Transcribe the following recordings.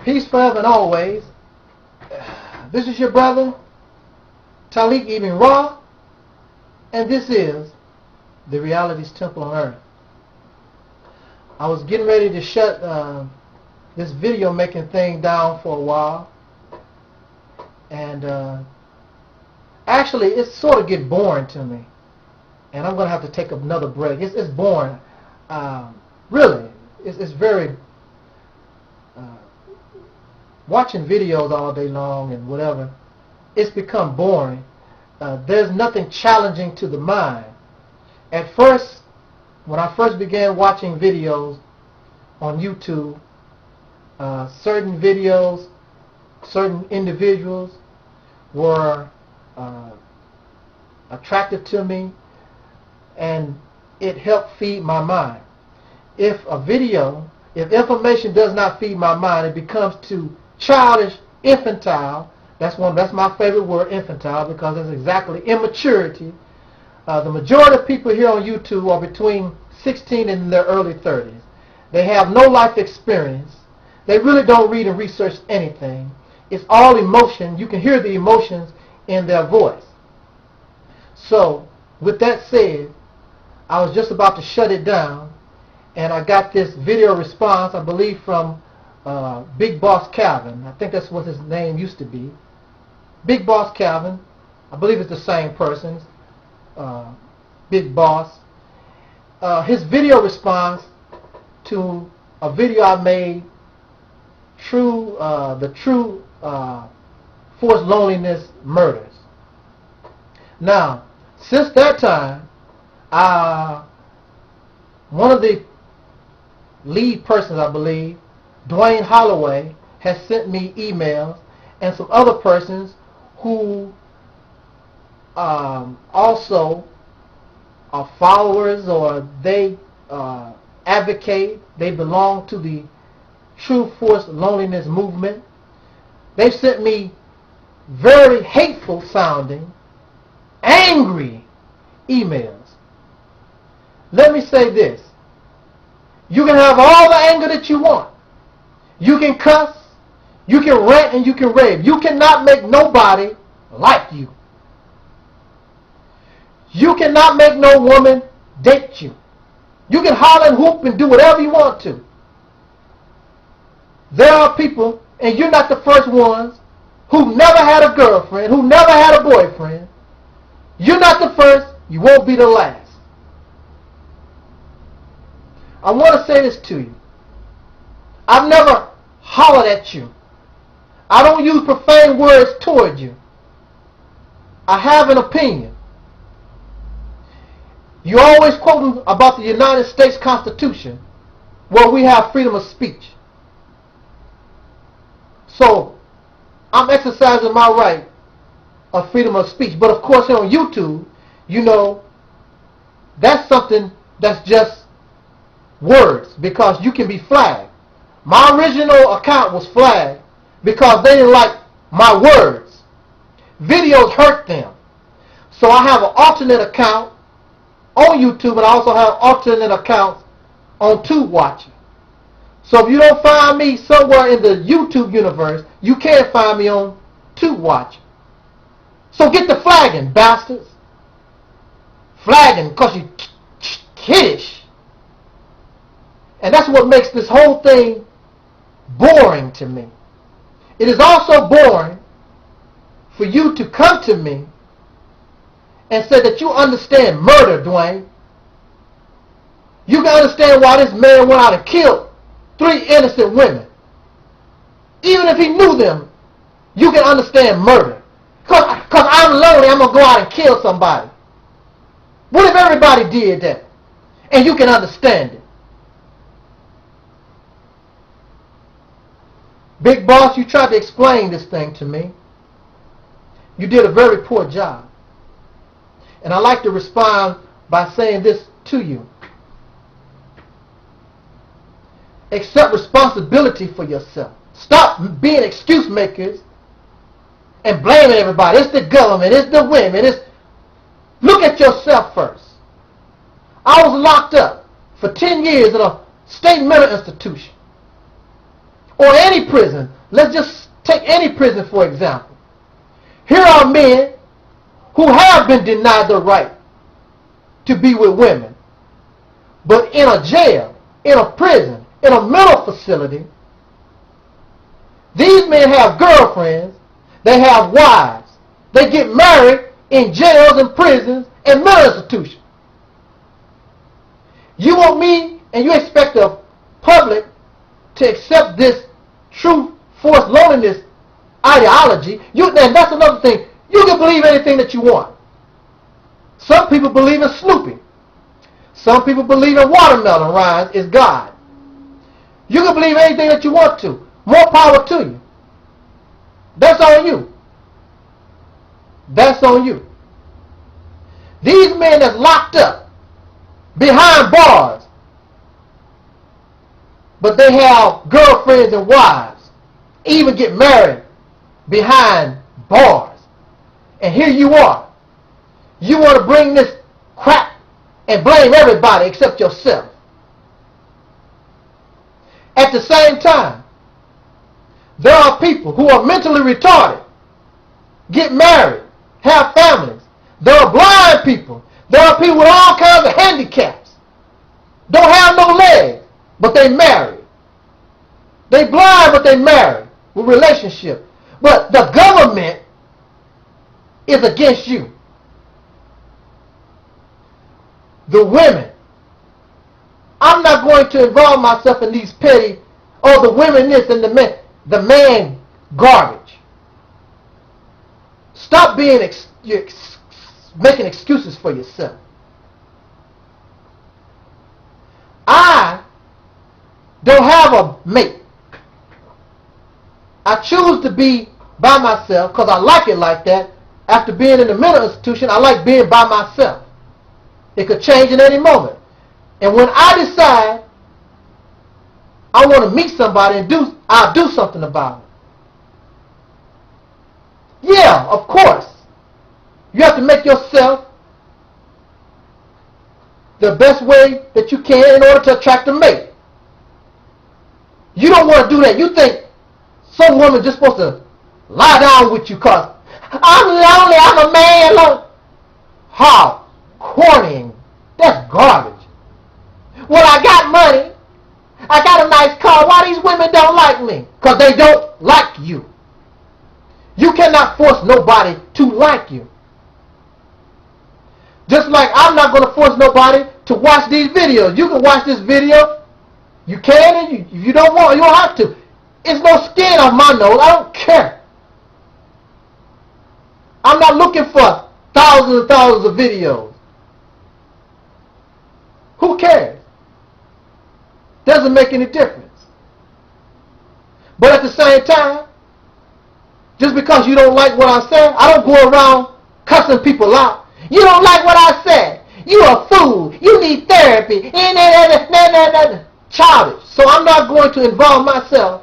Peace forever and always. This is your brother, Taalik Ibn'rad, and this is the Reality's Temple on Earth. I was getting ready to shut this video making thing down for a while, and actually it sort of get boring to me, and I'm going to have to take another break. It's boring. Really, it's very... watching videos all day long and whatever, it's become boring. There's nothing challenging to the mind. At first, when I first began watching videos on YouTube, certain videos, certain individuals were attractive to me, and it helped feed my mind. If information does not feed my mind, it becomes too childish, infantile. That's my favorite word, infantile, because it's exactly immaturity. The majority of people here on YouTube are between 16 and their early 30s. They have no life experience. They really don't read and research anything. It's all emotion. You can hear the emotions in their voice. So, with that said, I was just about to shut it down, and I got this video response, I believe from Big Boss Calvin. I think that's what his name used to be. Big Boss Calvin. I believe it's the same person. Big Boss. His video response to a video I made, the true forced loneliness murders. Now, since that time, one of the lead persons, I believe, Dwayne Holloway, has sent me emails, and some other persons who also are followers, or they advocate, they belong to the True Forced Loneliness movement. They've sent me very hateful sounding, angry emails. Let me say this. You can have all the anger that you want. You can cuss, you can rant, and you can rave. You cannot make nobody like you. You cannot make no woman date you. You can holler and whoop and do whatever you want to. There are people, and you're not the first ones, who never had a girlfriend, who never had a boyfriend. You're not the first, you won't be the last. I want to say this to you. I've never hollered at you. I don't use profane words toward you. I have an opinion. You're always quoting about the United States Constitution, where we have freedom of speech. So, I'm exercising my right of freedom of speech. But of course, here on YouTube, you know, that's something that's just words, because you can be flagged. My original account was flagged because they didn't like my words. Videos hurt them. So I have an alternate account on YouTube, and I also have alternate accounts on TubeWatcher. So if you don't find me somewhere in the YouTube universe, you can find me on TubeWatcher. So get the flagging, bastards. Flagging because you kiddish. And that's what makes this whole thing boring to me. It is also boring for you to come to me and say that you understand murder, Dwayne. You can understand why this man went out and killed 3 innocent women. Even if he knew them, you can understand murder. Because I'm lonely, I'm going to go out and kill somebody. What if everybody did that? And you can understand it. Big Boss, you tried to explain this thing to me. You did a very poor job. And I like to respond by saying this to you. Accept responsibility for yourself. Stop being excuse makers and blaming everybody. It's the government, it's the women, look at yourself first. I was locked up for 10 years in a state mental institution. or any prison. Let's just take any prison for example. Here are men who have been denied the right to be with women. But in a jail, in a prison, in a mental facility, these men have girlfriends, they have wives, they get married in jails and prisons and mental institutions. You want me and you expect the public to accept this true forced loneliness ideology, and that's another thing. You can believe anything that you want. Some people believe in Snoopy. Some people believe in watermelon rinds is God. You can believe anything that you want to. More power to you. That's on you. That's on you. These men that's locked up behind bars, but they have girlfriends and wives, even get married behind bars. And here you are. You want to bring this crap and blame everybody except yourself. At the same time, there are people who are mentally retarded, get married, have families. There are blind people. There are people with all kinds of handicaps. Don't have no legs, but they married. They blind, but they married with relationship. But the government is against you. The women. I'm not going to involve myself in these petty, the women this and the man garbage. Stop being making excuses for yourself. I don't have a mate. I choose to be by myself because I like it like that. After being in a mental institution, I like being by myself. It could change in any moment. And when I decide I want to meet somebody and I'll do something about it. Yeah, of course. You have to make yourself the best way that you can in order to attract a mate. You don't want to do that. You think some woman just supposed to lie down with you because I'm lonely, I'm a man alone. How corny. That's garbage. Well, I got money. I got a nice car. Why these women don't like me? Because they don't like you. You cannot force nobody to like you. Just like I'm not going to force nobody to watch these videos. You can watch this video. You can, and if you don't want, you don't have to. It's no skin on my nose. I don't care. I'm not looking for thousands and thousands of videos. Who cares? Doesn't make any difference. But at the same time, just because you don't like what I say, I don't go around cussing people out. You don't like what I said. You a fool. You need therapy. Childish. So I'm not going to involve myself.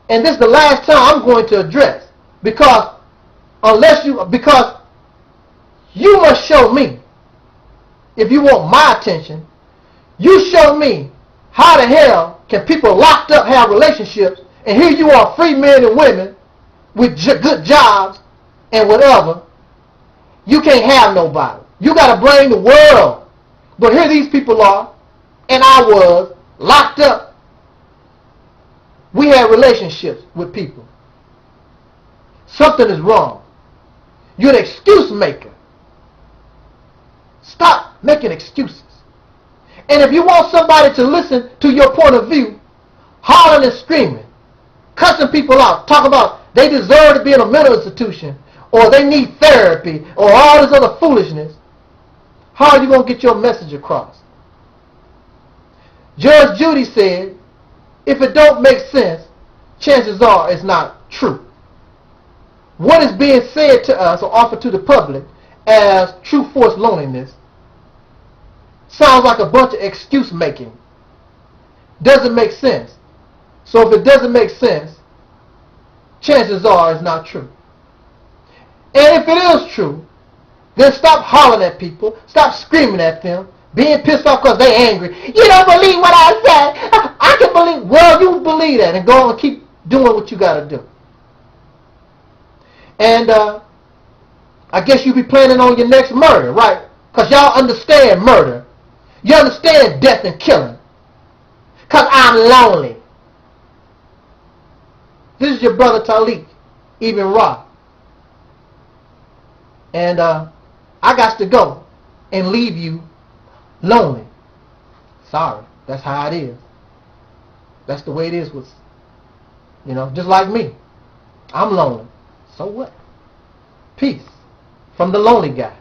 And this is the last time I'm going to address. Because you must show me, if you want my attention, you show me how the hell can people locked up have relationships, and here you are, free men and women with good jobs and whatever. You can't have nobody. You got to blame the world. But here these people are, and I was locked up. We had relationships with people. Something is wrong. You're an excuse maker. Stop making excuses. And if you want somebody to listen to your point of view, hollering and screaming, cussing people out, talk about they deserve to be in a mental institution, or they need therapy, or all this other foolishness, how are you going to get your message across? Judge Judy said, if it don't make sense, chances are it's not true. What is being said to us or offered to the public as true forced loneliness sounds like a bunch of excuse making. Doesn't make sense. So if it doesn't make sense, chances are it's not true. And if it is true, then stop hollering at people, stop screaming at them, being pissed off because they're angry. You don't believe what I said. I can believe. Well, you believe believe that and go on and keep doing what you got to do. And I guess you be planning on your next murder, right? Because y'all understand murder. You understand death and killing. Because I'm lonely. This is your brother Taalik, Ibn'rad. And I got to go and leave you lonely. Sorry, that's how it is. That's the way it is with, just like me. I'm lonely. So what? Peace from the lonely guy.